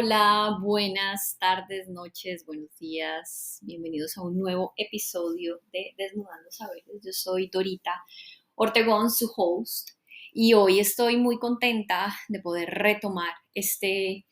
Hola, buenas tardes, noches, buenos días. Bienvenidos a un nuevo episodio de Desnudando Saberes. Yo soy Dorita Ortegón, su host, y hoy estoy muy contenta de poder retomar este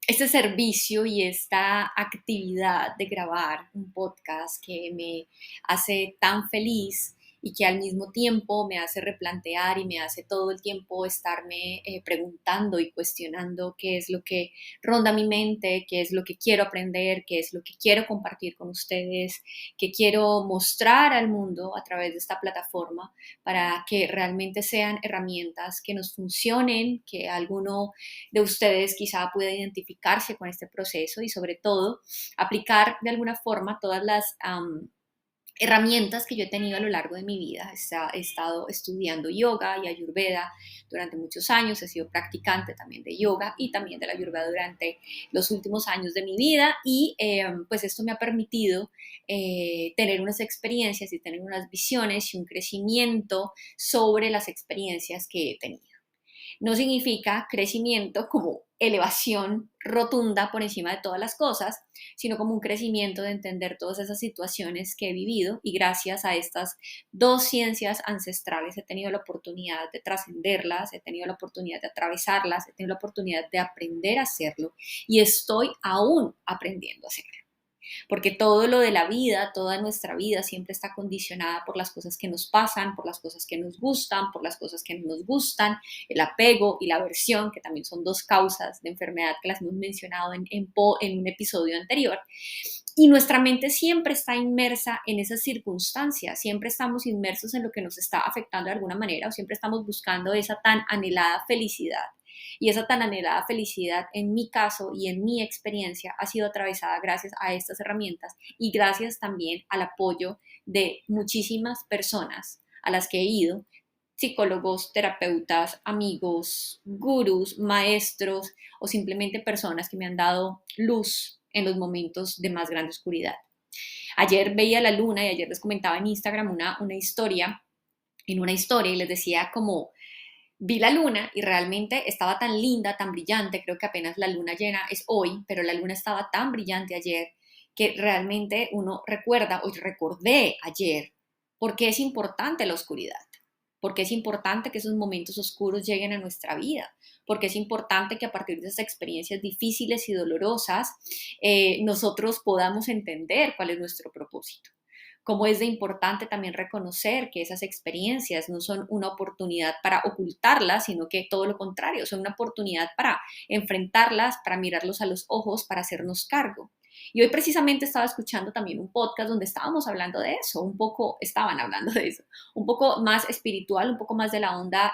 servicio y esta actividad de grabar un podcast que me hace tan feliz y que al mismo tiempo me hace replantear y me hace todo el tiempo estarme preguntando y cuestionando qué es lo que ronda mi mente, qué es lo que quiero aprender, qué es lo que quiero compartir con ustedes, qué quiero mostrar al mundo a través de esta plataforma para que realmente sean herramientas que nos funcionen, que alguno de ustedes quizá pueda identificarse con este proceso y sobre todo aplicar de alguna forma todas las herramientas que yo he tenido a lo largo de mi vida. He estado estudiando yoga y ayurveda durante muchos años, he sido practicante también de yoga y también de la ayurveda durante los últimos años de mi vida y pues esto me ha permitido tener unas experiencias y tener unas visiones y un crecimiento sobre las experiencias que he tenido. No significa crecimiento como elevación rotunda por encima de todas las cosas, sino como un crecimiento de entender todas esas situaciones que he vivido y gracias a estas dos ciencias ancestrales he tenido la oportunidad de trascenderlas, he tenido la oportunidad de atravesarlas, he tenido la oportunidad de aprender a hacerlo y estoy aún aprendiendo a hacerlo. Porque todo lo de la vida, toda nuestra vida siempre está condicionada por las cosas que nos pasan, por las cosas que nos gustan, por las cosas que no nos gustan, el apego y la aversión, que también son dos causas de enfermedad que las hemos mencionado en un episodio anterior. Y nuestra mente siempre está inmersa en esas circunstancias, siempre estamos inmersos en lo que nos está afectando de alguna manera o siempre estamos buscando esa tan anhelada felicidad. Y esa tan anhelada felicidad, en mi caso y en mi experiencia, ha sido atravesada gracias a estas herramientas y gracias también al apoyo de muchísimas personas a las que he ido, psicólogos, terapeutas, amigos, gurús, maestros o simplemente personas que me han dado luz en los momentos de más grande oscuridad. Ayer veía la luna y ayer les comentaba en Instagram en una historia y les decía como vi la luna y realmente estaba tan linda, tan brillante, creo que apenas la luna llena es hoy, pero la luna estaba tan brillante ayer que realmente uno recuerda, hoy recordé ayer, por qué es importante la oscuridad, porque es importante que esos momentos oscuros lleguen a nuestra vida, porque es importante que a partir de esas experiencias difíciles y dolorosas nosotros podamos entender cuál es nuestro propósito. Cómo es de importante también reconocer que esas experiencias no son una oportunidad para ocultarlas, sino que todo lo contrario, son una oportunidad para enfrentarlas, para mirarlos a los ojos, para hacernos cargo. Y hoy precisamente estaba escuchando también un podcast donde estábamos hablando de eso, estaban hablando de eso, un poco más espiritual, un poco más de la onda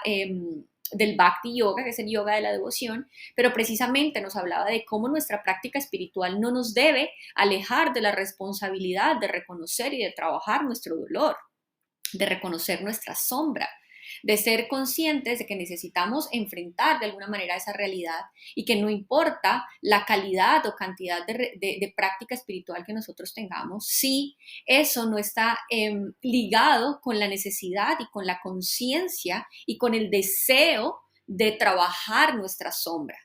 del Bhakti Yoga, que es el yoga de la devoción, pero precisamente nos hablaba de cómo nuestra práctica espiritual no nos debe alejar de la responsabilidad de reconocer y de trabajar nuestro dolor, de reconocer nuestra sombra, de ser conscientes de que necesitamos enfrentar de alguna manera esa realidad y que no importa la calidad o cantidad de práctica espiritual que nosotros tengamos, si eso no está ligado con la necesidad y con la conciencia y con el deseo de trabajar nuestra sombra,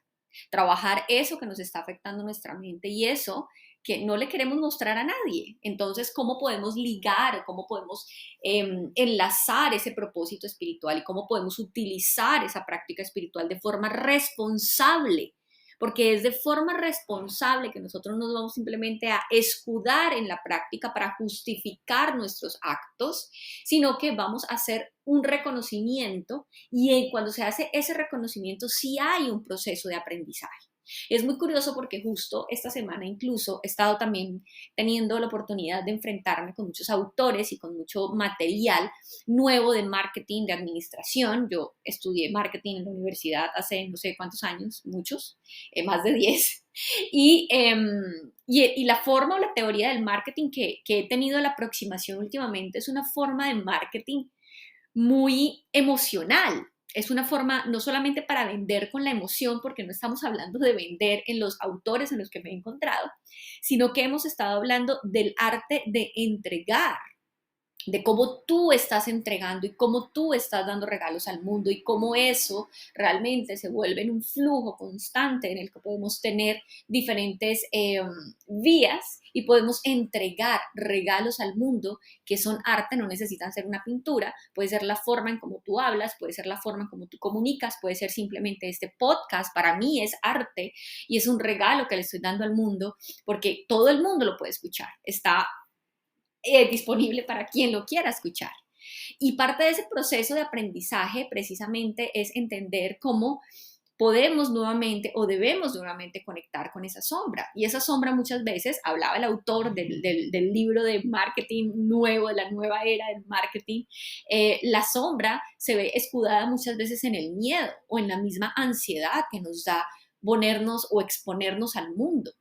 trabajar eso que nos está afectando nuestra mente y eso que no le queremos mostrar a nadie. Entonces, ¿cómo podemos ligar, cómo podemos enlazar ese propósito espiritual y cómo podemos utilizar esa práctica espiritual de forma responsable? Porque es de forma responsable que nosotros nos vamos simplemente a escudar en la práctica para justificar nuestros actos, sino que vamos a hacer un reconocimiento y cuando se hace ese reconocimiento sí hay un proceso de aprendizaje. Es muy curioso porque justo esta semana incluso he estado también teniendo la oportunidad de enfrentarme con muchos autores y con mucho material nuevo de marketing, de administración. Yo estudié marketing en la universidad hace no sé cuántos años, muchos, más de 10. Y la forma o la teoría del marketing que he tenido la aproximación últimamente es una forma de marketing muy emocional. Es una forma no solamente para vender con la emoción, porque no estamos hablando de vender en los autores en los que me he encontrado, sino que hemos estado hablando del arte de entregar. de cómo tú estás entregando y cómo tú estás dando regalos al mundo y cómo eso realmente se vuelve en un flujo constante en el que podemos tener diferentes vías y podemos entregar regalos al mundo que son arte, no necesitan ser una pintura, puede ser la forma en cómo tú hablas, puede ser la forma en cómo tú comunicas, puede ser simplemente este podcast, para mí es arte y es un regalo que le estoy dando al mundo porque todo el mundo lo puede escuchar, está disponible para quien lo quiera escuchar. Y parte de ese proceso de aprendizaje precisamente es entender cómo podemos nuevamente o debemos nuevamente conectar con esa sombra. Y esa sombra muchas veces, hablaba el autor del libro de marketing nuevo, de la nueva era del marketing, la sombra se ve escudada muchas veces en el miedo o en la misma ansiedad que nos da ponernos o exponernos al mundo.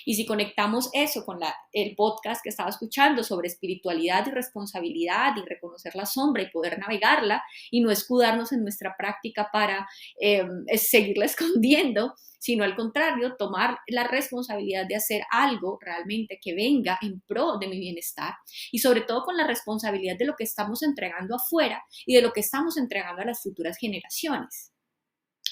Y si conectamos eso con el podcast que estaba escuchando sobre espiritualidad y responsabilidad y reconocer la sombra y poder navegarla y no escudarnos en nuestra práctica para seguirla escondiendo, sino al contrario, tomar la responsabilidad de hacer algo realmente que venga en pro de mi bienestar y sobre todo con la responsabilidad de lo que estamos entregando afuera y de lo que estamos entregando a las futuras generaciones.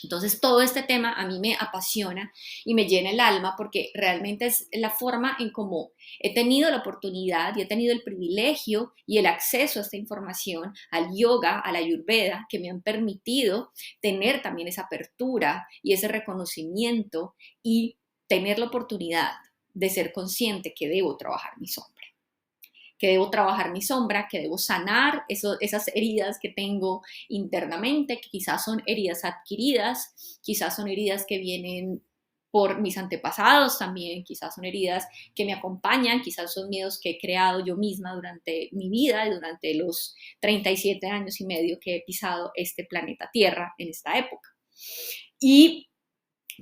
Entonces, todo este tema a mí me apasiona y me llena el alma porque realmente es la forma en cómo he tenido la oportunidad y he tenido el privilegio y el acceso a esta información, al yoga, a la ayurveda, que me han permitido tener también esa apertura y ese reconocimiento y tener la oportunidad de ser consciente que debo trabajar mi sombra, que debo trabajar mi sombra, que debo sanar esas heridas que tengo internamente, que quizás son heridas adquiridas, quizás son heridas que vienen por mis antepasados también, quizás son heridas que me acompañan, quizás son miedos que he creado yo misma durante mi vida y durante los 37 años y medio que he pisado este planeta Tierra en esta época. Y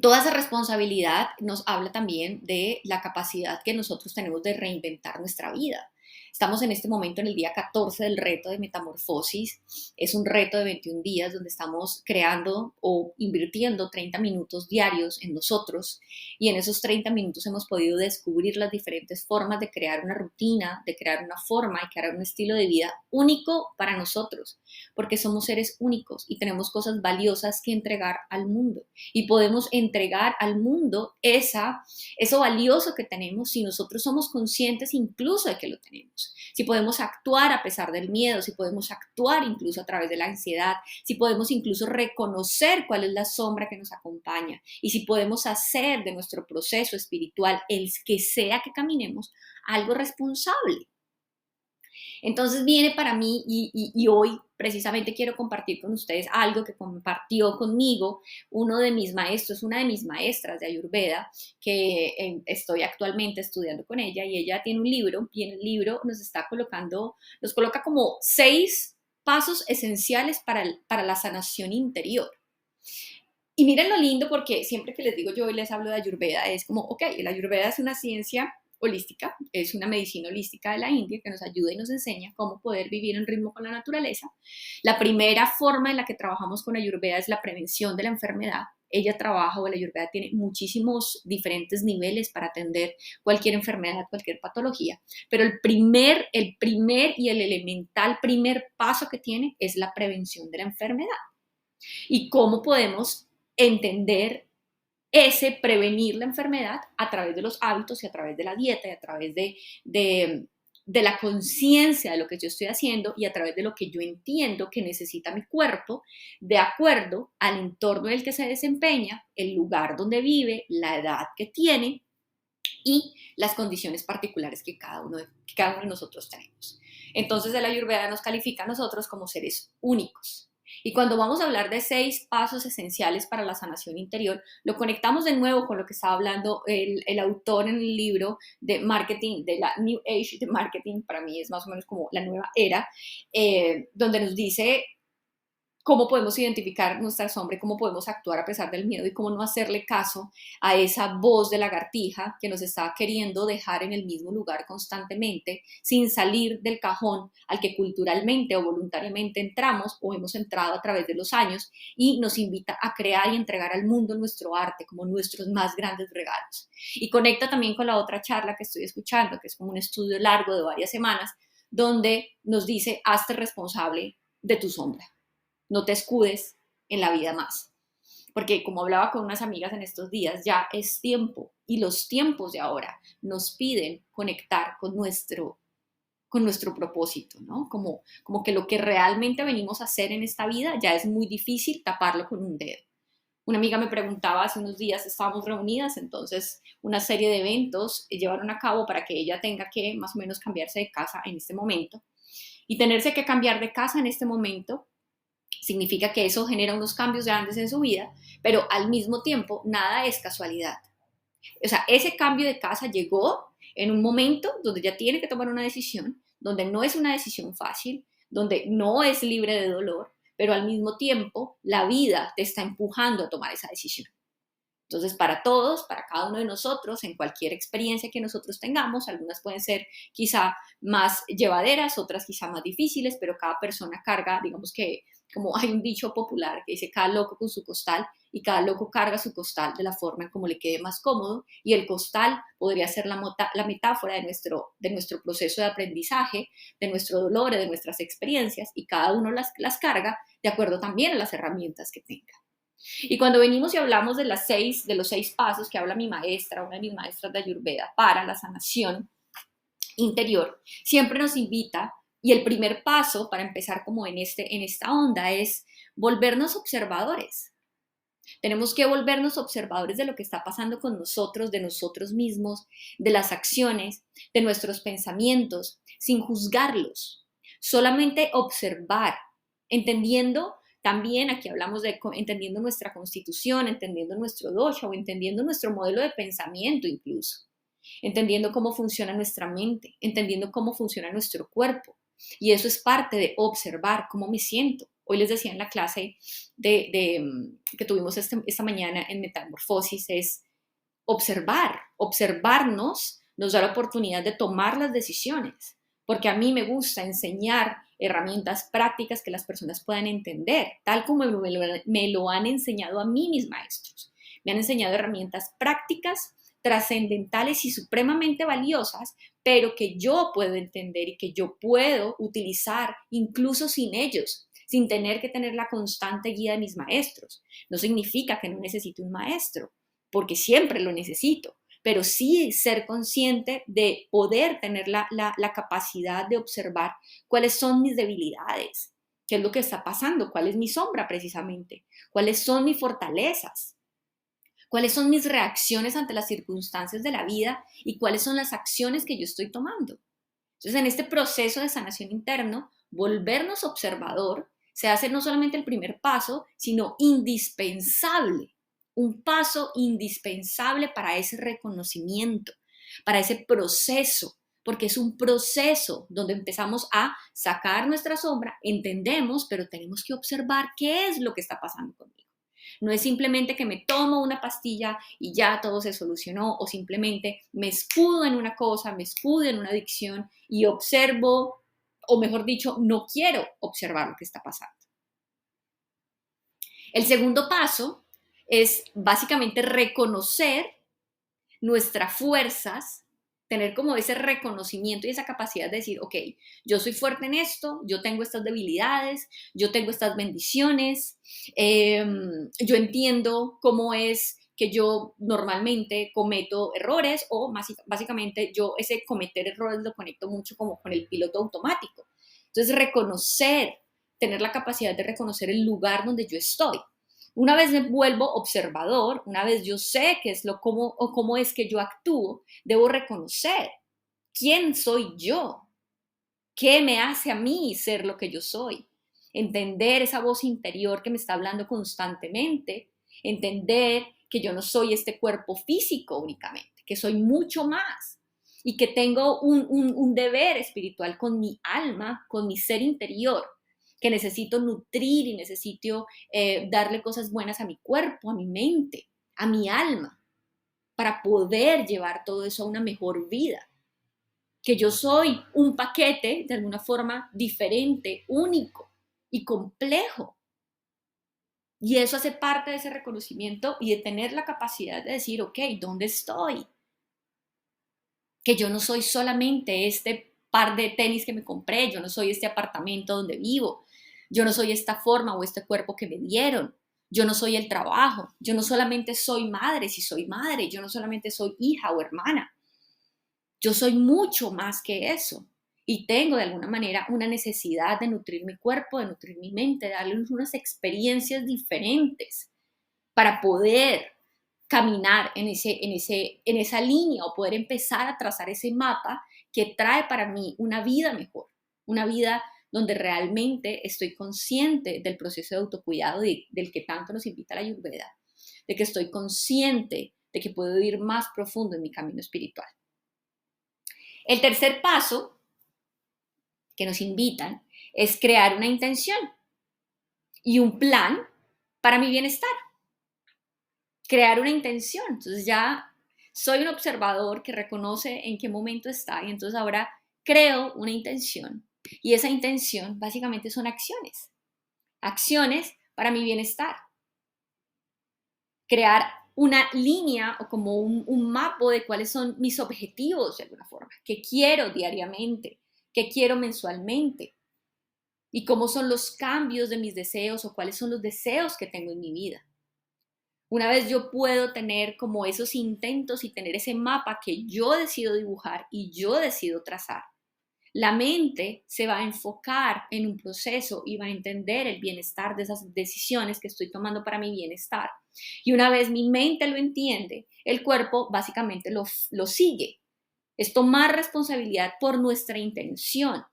toda esa responsabilidad nos habla también de la capacidad que nosotros tenemos de reinventar nuestra vida. Estamos en este momento en el día 14 del reto de metamorfosis. Es un reto de 21 días donde estamos creando o invirtiendo 30 minutos diarios en nosotros y en esos 30 minutos hemos podido descubrir las diferentes formas de crear una rutina, de crear una forma y crear un estilo de vida único para nosotros, porque somos seres únicos y tenemos cosas valiosas que entregar al mundo y podemos entregar al mundo eso valioso que tenemos si nosotros somos conscientes incluso de que lo tenemos. Si podemos actuar a pesar del miedo, si podemos actuar incluso a través de la ansiedad, si podemos incluso reconocer cuál es la sombra que nos acompaña y si podemos hacer de nuestro proceso espiritual, el que sea que caminemos, algo responsable. Entonces viene para mí y hoy precisamente quiero compartir con ustedes algo que compartió conmigo uno de mis maestros, una de mis maestras de Ayurveda, que estoy actualmente estudiando con ella y ella tiene un libro y en el libro nos coloca como 6 pasos esenciales para la sanación interior. Y miren lo lindo porque siempre que les digo yo y les hablo de Ayurveda es como, ok, la Ayurveda es una ciencia holística, es una medicina holística de la India que nos ayuda y nos enseña cómo poder vivir en ritmo con la naturaleza. La primera forma en la que trabajamos con Ayurveda es la prevención de la enfermedad. Ella trabaja o la Ayurveda tiene muchísimos diferentes niveles para atender cualquier enfermedad, cualquier patología, pero el primer y el elemental primer paso que tiene es la prevención de la enfermedad. Y cómo podemos entender prevenir la enfermedad a través de los hábitos y a través de la dieta y a través de la conciencia de lo que yo estoy haciendo y a través de lo que yo entiendo que necesita mi cuerpo de acuerdo al entorno en el que se desempeña, el lugar donde vive, la edad que tiene y las condiciones particulares que cada uno de nosotros tenemos. Entonces el Ayurveda nos califica a nosotros como seres únicos. Y cuando vamos a hablar de 6 pasos esenciales para la sanación interior, lo conectamos de nuevo con lo que estaba hablando el autor en el libro de marketing, de la New Age de marketing, para mí es más o menos como la nueva era, donde nos dice cómo podemos identificar nuestra sombra y cómo podemos actuar a pesar del miedo y cómo no hacerle caso a esa voz de lagartija que nos está queriendo dejar en el mismo lugar constantemente sin salir del cajón al que culturalmente o voluntariamente entramos o hemos entrado a través de los años y nos invita a crear y entregar al mundo nuestro arte como nuestros más grandes regalos. Y conecta también con la otra charla que estoy escuchando, que es como un estudio largo de varias semanas, donde nos dice, hazte responsable de tu sombra, no te escudes en la vida más. Porque como hablaba con unas amigas en estos días, ya es tiempo y los tiempos de ahora nos piden conectar con nuestro propósito, ¿no? Como que lo que realmente venimos a hacer en esta vida ya es muy difícil taparlo con un dedo. Una amiga me preguntaba hace unos días, estábamos reunidas, entonces una serie de eventos llevaron a cabo para que ella tenga que más o menos cambiarse de casa en este momento. Y tenerse que cambiar de casa en este momento significa que eso genera unos cambios grandes en su vida, pero al mismo tiempo nada es casualidad. O sea, ese cambio de casa llegó en un momento donde ya tiene que tomar una decisión, donde no es una decisión fácil, donde no es libre de dolor, pero al mismo tiempo la vida te está empujando a tomar esa decisión. Entonces, para todos, para cada uno de nosotros, en cualquier experiencia que nosotros tengamos, algunas pueden ser quizá más llevaderas, otras quizá más difíciles, pero cada persona carga, digamos que, como hay un dicho popular que dice, cada loco con su costal, y cada loco carga su costal de la forma en como le quede más cómodo, y el costal podría ser la metáfora de nuestro proceso de aprendizaje, de nuestro dolor, de nuestras experiencias, y cada uno las carga de acuerdo también a las herramientas que tenga. Y cuando venimos y hablamos de los 6 pasos que habla mi maestra, una de mis maestras de Ayurveda, para la sanación interior, siempre nos invita, y el primer paso para empezar como en esta onda es volvernos observadores. Tenemos que volvernos observadores de lo que está pasando con nosotros, de nosotros mismos, de las acciones, de nuestros pensamientos, sin juzgarlos. Solamente observar, entendiendo también, aquí hablamos de entendiendo nuestra constitución, entendiendo nuestro dosha o entendiendo nuestro modelo de pensamiento incluso, entendiendo cómo funciona nuestra mente, entendiendo cómo funciona nuestro cuerpo. Y eso es parte de observar cómo me siento. Hoy les decía en la clase que tuvimos esta mañana en Metamorfosis, es observarnos nos da la oportunidad de tomar las decisiones, porque a mí me gusta enseñar herramientas prácticas que las personas puedan entender, tal como me lo han enseñado a mí mis maestros. Me han enseñado herramientas prácticas, trascendentales y supremamente valiosas, pero que yo puedo entender y que yo puedo utilizar incluso sin ellos, sin tener que tener la constante guía de mis maestros. No significa que no necesite un maestro, porque siempre lo necesito, pero sí ser consciente de poder tener la capacidad de observar cuáles son mis debilidades, qué es lo que está pasando, cuál es mi sombra precisamente, cuáles son mis fortalezas, cuáles son mis reacciones ante las circunstancias de la vida y cuáles son las acciones que yo estoy tomando. Entonces, en este proceso de sanación interno, volvernos observador se hace no solamente el primer paso, sino indispensable, un paso indispensable para ese reconocimiento, para ese proceso, porque es un proceso donde empezamos a sacar nuestra sombra, entendemos, pero tenemos que observar qué es lo que está pasando conmigo. No es simplemente que me tomo una pastilla y ya todo se solucionó, o simplemente me escudo en una cosa, me escudo en una adicción y observo, o mejor dicho, no quiero observar lo que está pasando. El segundo paso es básicamente reconocer nuestras fuerzas, tener como ese reconocimiento y esa capacidad de decir, ok, yo soy fuerte en esto, yo tengo estas debilidades, yo tengo estas bendiciones, yo entiendo cómo es que yo normalmente cometo errores, o básicamente yo ese cometer errores lo conecto mucho como con el piloto automático. Entonces reconocer, tener la capacidad de reconocer el lugar donde yo estoy. Una vez me vuelvo observador, una vez yo sé qué es cómo es que yo actúo, debo reconocer quién soy yo, qué me hace a mí ser lo que yo soy, entender esa voz interior que me está hablando constantemente, entender que yo no soy este cuerpo físico únicamente, que soy mucho más y que tengo un deber espiritual con mi alma, con mi ser interior, que necesito nutrir y necesito darle cosas buenas a mi cuerpo, a mi mente, a mi alma, para poder llevar todo eso a una mejor vida. Que yo soy un paquete de alguna forma diferente, único y complejo. Y eso hace parte de ese reconocimiento y de tener la capacidad de decir, ok, ¿dónde estoy? Que yo no soy solamente este par de tenis que me compré, yo no soy este apartamento donde vivo, yo no soy esta forma o este cuerpo que me dieron, yo no soy el trabajo, yo no solamente soy madre, si soy madre, yo no solamente soy hija o hermana, yo soy mucho más que eso. Y tengo de alguna manera una necesidad de nutrir mi cuerpo, de nutrir mi mente, de darle unas experiencias diferentes para poder caminar en esa línea o poder empezar a trazar ese mapa que trae para mí una vida mejor, una vida donde realmente estoy consciente del proceso de autocuidado del que tanto nos invita la Ayurveda, de que estoy consciente de que puedo ir más profundo en mi camino espiritual. El tercer paso que nos invitan es crear una intención y un plan para mi bienestar. Crear una intención. Entonces ya soy un observador que reconoce en qué momento está y entonces ahora creo una intención. Y esa intención básicamente son acciones. Acciones para mi bienestar. Crear una línea o como un mapa de cuáles son mis objetivos de alguna forma. ¿Qué quiero diariamente? ¿Qué quiero mensualmente? Y cómo son los cambios de mis deseos o cuáles son los deseos que tengo en mi vida. Una vez yo puedo tener como esos intentos y tener ese mapa que yo decido dibujar y yo decido trazar, la mente se va a enfocar en un proceso y va a entender el bienestar de esas decisiones que estoy tomando para mi bienestar. Y una vez mi mente lo entiende, el cuerpo básicamente lo sigue. Es tomar responsabilidad por nuestra intención.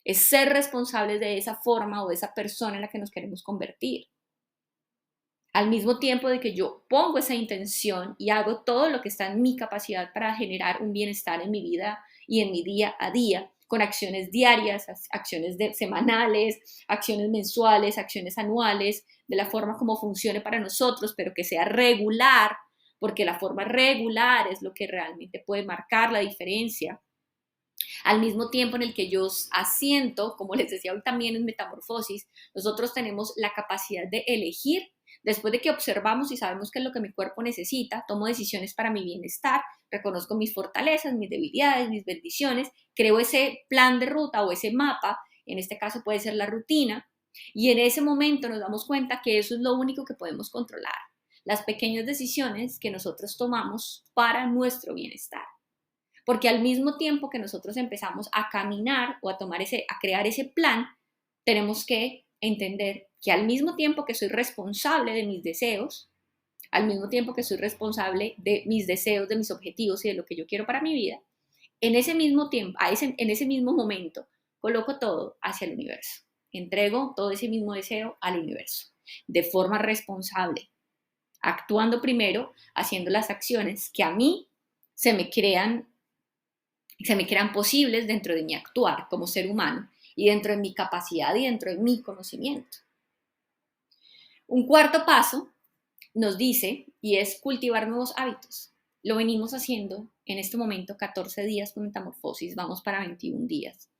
Es ser responsables de esa forma o de esa persona en la que nos queremos convertir. Al mismo tiempo de que yo pongo esa intención y hago todo lo que está en mi capacidad para generar un bienestar en mi vida y en mi día a día, con acciones diarias, acciones semanales, acciones mensuales, acciones anuales, de la forma como funcione para nosotros, pero que sea regular, porque la forma regular es lo que realmente puede marcar la diferencia. Al mismo tiempo en el que yo asiento, como les decía hoy también en Metamorfosis, nosotros tenemos la capacidad de elegir. Después de que observamos y sabemos qué es lo que mi cuerpo necesita, tomo decisiones para mi bienestar, reconozco mis fortalezas, mis debilidades, mis bendiciones, creo ese plan de ruta o ese mapa, en este caso puede ser la rutina, y en ese momento nos damos cuenta que eso es lo único que podemos controlar, las pequeñas decisiones que nosotros tomamos para nuestro bienestar. Porque al mismo tiempo que nosotros empezamos a caminar o a crear ese plan, tenemos que entender que al mismo tiempo que soy responsable de mis deseos, al mismo tiempo que soy responsable de mis deseos, de mis objetivos y de lo que yo quiero para mi vida, en ese mismo tiempo, en ese mismo momento, coloco todo hacia el universo. Entrego todo ese mismo deseo al universo, de forma responsable, actuando primero, haciendo las acciones que a mí se me crean posibles dentro de mi actuar como ser humano y dentro de mi capacidad y dentro de mi conocimiento. Un cuarto paso nos dice, y es cultivar nuevos hábitos. Lo venimos haciendo en este momento 14 días con Metamorfosis, vamos para 21 días.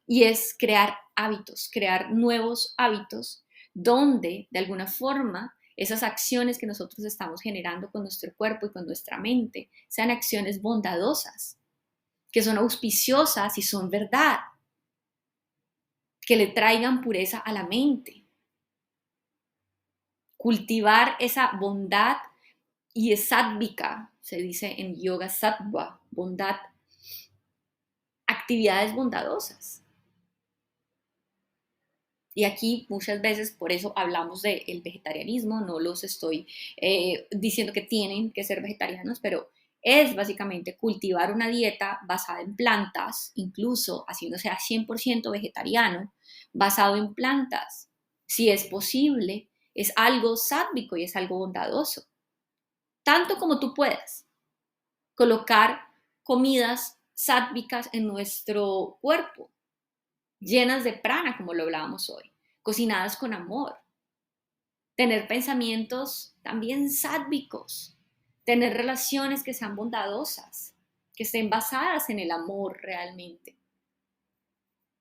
Y es crear hábitos, crear nuevos hábitos donde de alguna forma esas acciones que nosotros estamos generando con nuestro cuerpo y con nuestra mente sean acciones bondadosas, que son auspiciosas y son verdad, que le traigan pureza a la mente. Cultivar esa bondad y es sádvica, se dice en yoga sattva, bondad, actividades bondadosas. Y aquí muchas veces por eso hablamos del vegetarianismo, no los estoy diciendo que tienen que ser vegetarianos, pero es básicamente cultivar una dieta basada en plantas, incluso haciéndose a 100% vegetariano, basado en plantas. Si es posible, es algo sádvico y es algo bondadoso. Tanto como tú puedas colocar comidas sádvicas en nuestro cuerpo, llenas de prana, como lo hablábamos hoy, cocinadas con amor. Tener pensamientos también sádvicos, tener relaciones que sean bondadosas, que estén basadas en el amor realmente.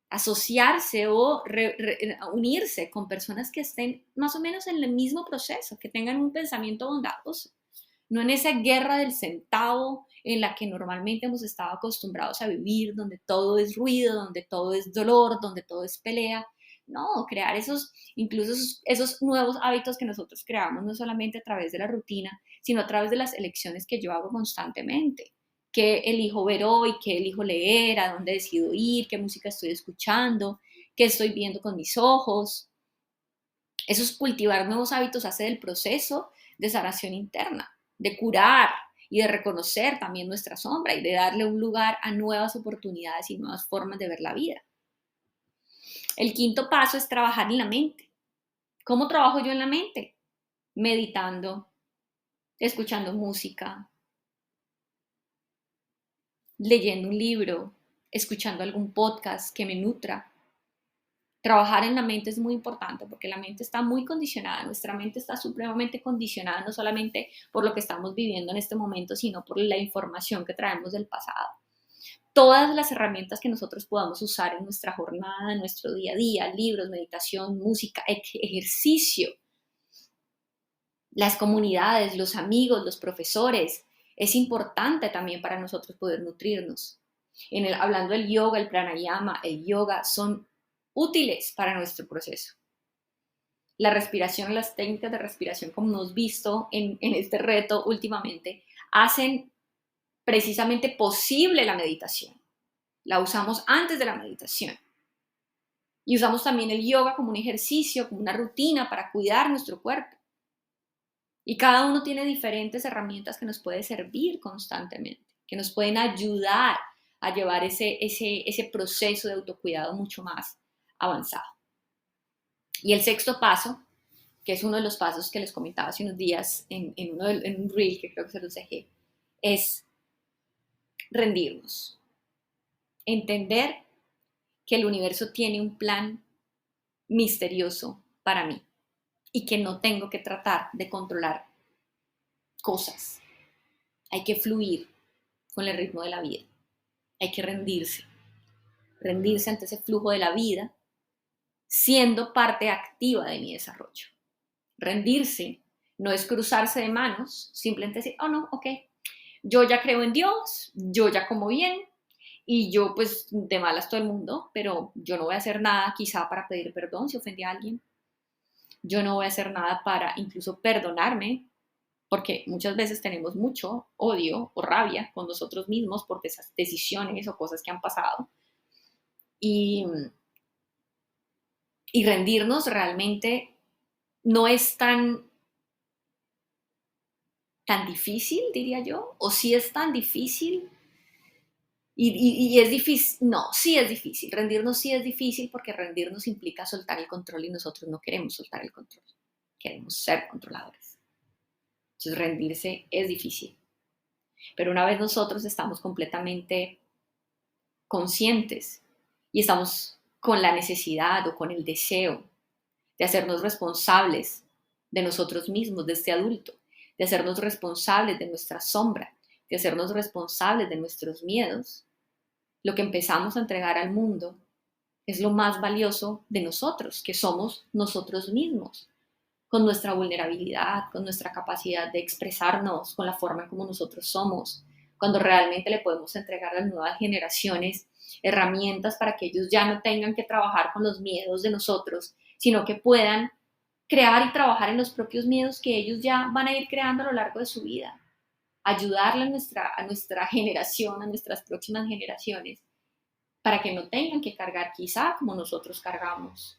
Asociarse o unirse con personas que estén más o menos en el mismo proceso, que tengan un pensamiento bondadoso. no en esa guerra del centavo en la que normalmente hemos estado acostumbrados a vivir, donde todo es ruido, donde todo es dolor, donde todo es pelea. No, crear incluso esos nuevos hábitos que nosotros creamos, no solamente a través de la rutina, sino a través de las elecciones que yo hago constantemente. Qué elijo ver hoy, qué elijo leer, a dónde decido ir, qué música estoy escuchando, qué estoy viendo con mis ojos. Eso es cultivar nuevos hábitos, hace del proceso de sanación interna, de curar y de reconocer también nuestra sombra y de darle un lugar a nuevas oportunidades y nuevas formas de ver la vida. El quinto paso es trabajar en la mente. ¿Cómo trabajo yo en la mente? Meditando, escuchando música, leyendo un libro, escuchando algún podcast que me nutra. Trabajar en la mente es muy importante porque la mente está muy condicionada, nuestra mente está supremamente condicionada no solamente por lo que estamos viviendo en este momento, sino por la información que traemos del pasado. Todas las herramientas que nosotros podamos usar en nuestra jornada, en nuestro día a día, libros, meditación, música, ejercicio, las comunidades, los amigos, los profesores, es importante también para nosotros poder nutrirnos. Hablando del yoga, el pranayama, el yoga son útiles para nuestro proceso. La respiración, las técnicas de respiración, como hemos visto en este reto últimamente, hacen precisamente posible la meditación. La usamos antes de la meditación. Y usamos también el yoga como un ejercicio, como una rutina para cuidar nuestro cuerpo. Y cada uno tiene diferentes herramientas que nos pueden servir constantemente, que nos pueden ayudar a llevar ese proceso de autocuidado mucho más avanzado. Y el sexto paso, que es uno de los pasos que les comentaba hace unos días en un reel que creo que se los dejé, es rendirnos. Entender que el universo tiene un plan misterioso para mí y que no tengo que tratar de controlar cosas. Hay que fluir con el ritmo de la vida. Hay que rendirse ante ese flujo de la vida, siendo parte activa de mi desarrollo. Rendirse no es cruzarse de manos, simplemente decir, oh no, ok, yo ya creo en Dios, yo ya como bien, y yo pues de malas todo el mundo, pero yo no voy a hacer nada quizá para pedir perdón si ofendí a alguien. Yo no voy a hacer nada para incluso perdonarme, porque muchas veces tenemos mucho odio o rabia con nosotros mismos por esas decisiones o cosas que han pasado. Y rendirnos realmente no es tan difícil, diría yo, o sí es tan difícil. Y es difícil, no, sí es difícil, rendirnos sí es difícil porque rendirnos implica soltar el control y nosotros no queremos soltar el control, queremos ser controladores. Entonces rendirse es difícil, pero una vez nosotros estamos completamente conscientes y estamos con la necesidad o con el deseo de hacernos responsables de nosotros mismos, de este adulto, de hacernos responsables de nuestra sombra, de hacernos responsables de nuestros miedos, lo que empezamos a entregar al mundo es lo más valioso de nosotros, que somos nosotros mismos, con nuestra vulnerabilidad, con nuestra capacidad de expresarnos, con la forma en como nosotros somos, cuando realmente le podemos entregar a las nuevas generaciones herramientas para que ellos ya no tengan que trabajar con los miedos de nosotros, sino que puedan crear y trabajar en los propios miedos que ellos ya van a ir creando a lo largo de su vida. Ayudarle a nuestra generación, a nuestras próximas generaciones, para que no tengan que cargar quizá como nosotros cargamos,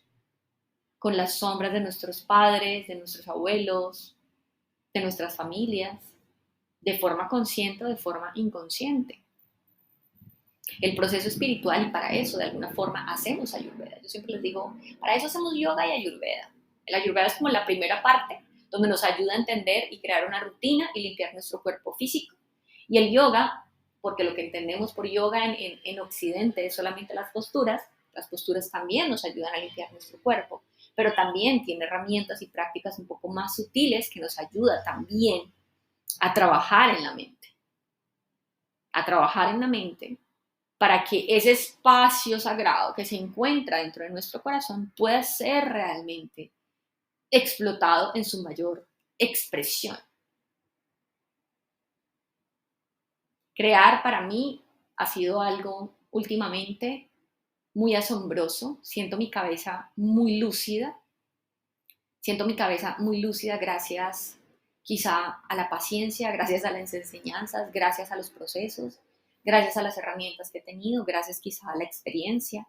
con las sombras de nuestros padres, de nuestros abuelos, de nuestras familias, de forma consciente o de forma inconsciente. El proceso espiritual, y para eso de alguna forma hacemos ayurveda. Yo siempre les digo, para eso hacemos yoga y ayurveda. El ayurveda es como la primera parte, donde nos ayuda a entender y crear una rutina y limpiar nuestro cuerpo físico. Y el yoga, porque lo que entendemos por yoga en Occidente es solamente las posturas también nos ayudan a limpiar nuestro cuerpo, pero también tiene herramientas y prácticas un poco más sutiles que nos ayuda también a trabajar en la mente, para que ese espacio sagrado que se encuentra dentro de nuestro corazón pueda ser realmente explotado en su mayor expresión. Crear para mí ha sido algo últimamente muy asombroso. Siento mi cabeza muy lúcida. Siento mi cabeza muy lúcida gracias quizá a la paciencia, gracias a las enseñanzas, gracias a los procesos, gracias a las herramientas que he tenido, gracias quizá a la experiencia,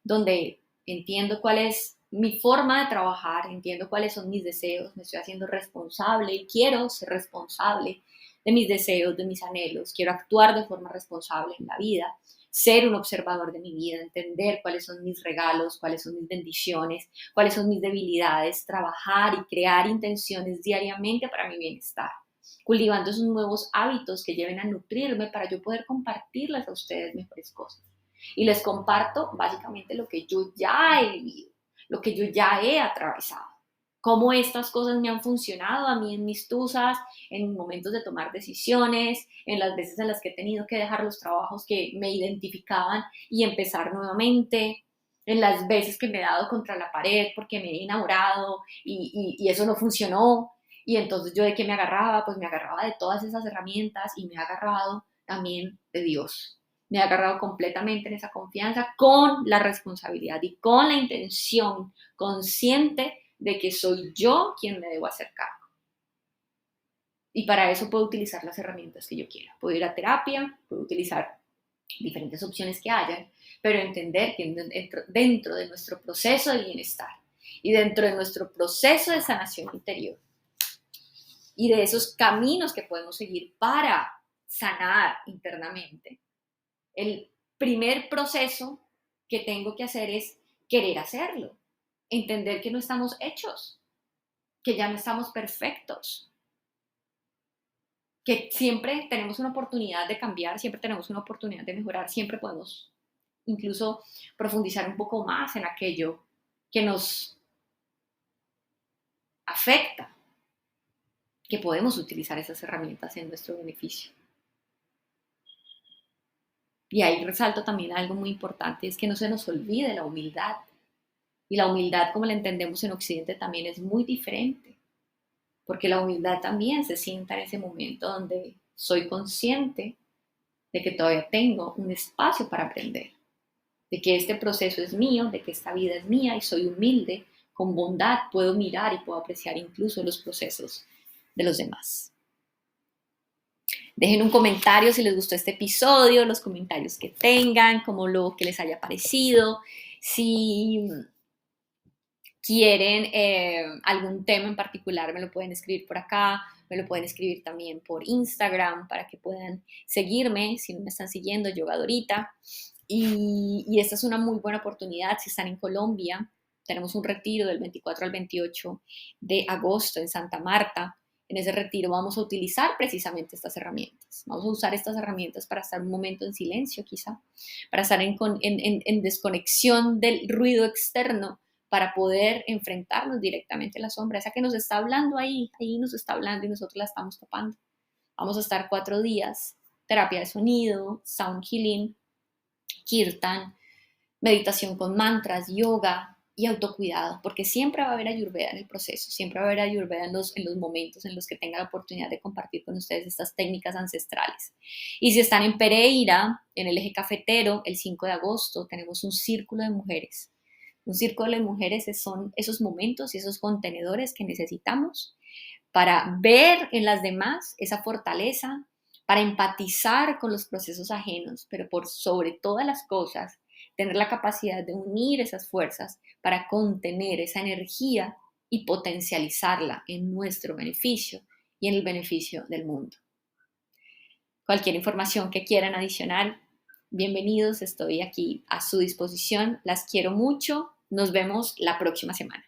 donde entiendo cuál es mi forma de trabajar, entiendo cuáles son mis deseos, me estoy haciendo responsable y quiero ser responsable de mis deseos, de mis anhelos, quiero actuar de forma responsable en la vida, ser un observador de mi vida, entender cuáles son mis regalos, cuáles son mis bendiciones, cuáles son mis debilidades, trabajar y crear intenciones diariamente para mi bienestar, cultivando esos nuevos hábitos que lleven a nutrirme para yo poder compartirles a ustedes mejores cosas. Y les comparto básicamente lo que yo ya he vivido, lo que yo ya he atravesado, cómo estas cosas me han funcionado a mí en mis tusas, en momentos de tomar decisiones, en las veces en las que he tenido que dejar los trabajos que me identificaban y empezar nuevamente, en las veces que me he dado contra la pared porque me he enamorado y eso no funcionó. Y entonces yo de qué me agarraba, pues me agarraba de todas esas herramientas y me he agarrado también de Dios. Me he agarrado completamente en esa confianza con la responsabilidad y con la intención consciente de que soy yo quien me debo hacer cargo. Y para eso puedo utilizar las herramientas que yo quiera. Puedo ir a terapia, puedo utilizar diferentes opciones que hayan, pero entender que dentro de nuestro proceso de bienestar y dentro de nuestro proceso de sanación interior y de esos caminos que podemos seguir para sanar internamente, el primer proceso que tengo que hacer es querer hacerlo, entender que no estamos hechos, que ya no estamos perfectos, que siempre tenemos una oportunidad de cambiar, siempre tenemos una oportunidad de mejorar, siempre podemos incluso profundizar un poco más en aquello que nos afecta, que podemos utilizar esas herramientas en nuestro beneficio. Y ahí resalto también algo muy importante, es que no se nos olvide la humildad. Y la humildad, como la entendemos en Occidente, también es muy diferente, porque la humildad también se sienta en ese momento donde soy consciente de que todavía tengo un espacio para aprender, de que este proceso es mío, de que esta vida es mía y soy humilde, con bondad puedo mirar y puedo apreciar incluso los procesos de los demás. Dejen un comentario si les gustó este episodio, los comentarios que tengan, como lo que les haya parecido, si quieren algún tema en particular, me lo pueden escribir por acá, me lo pueden escribir también por Instagram para que puedan seguirme, si no me están siguiendo, Yoga Dorita. Y esta es una muy buena oportunidad si están en Colombia. Tenemos un retiro del 24 al 28 de agosto en Santa Marta. En ese retiro vamos a utilizar precisamente estas herramientas. Vamos a usar estas herramientas para estar un momento en silencio quizá, para estar en desconexión del ruido externo, para poder enfrentarnos directamente a la sombra, esa que nos está hablando ahí nos está hablando y nosotros la estamos tapando. Vamos a estar 4 días, terapia de sonido, sound healing, kirtan, meditación con mantras, yoga y autocuidado, porque siempre va a haber ayurveda en el proceso, siempre va a haber ayurveda en los momentos en los que tenga la oportunidad de compartir con ustedes estas técnicas ancestrales. Y si están en Pereira, en el eje cafetero, el 5 de agosto tenemos un círculo de mujeres. Un círculo de mujeres son esos momentos y esos contenedores que necesitamos para ver en las demás esa fortaleza, para empatizar con los procesos ajenos, pero por sobre todas las cosas, tener la capacidad de unir esas fuerzas para contener esa energía y potencializarla en nuestro beneficio y en el beneficio del mundo. Cualquier información que quieran adicional, bienvenidos, estoy aquí a su disposición. Las quiero mucho. Nos vemos la próxima semana.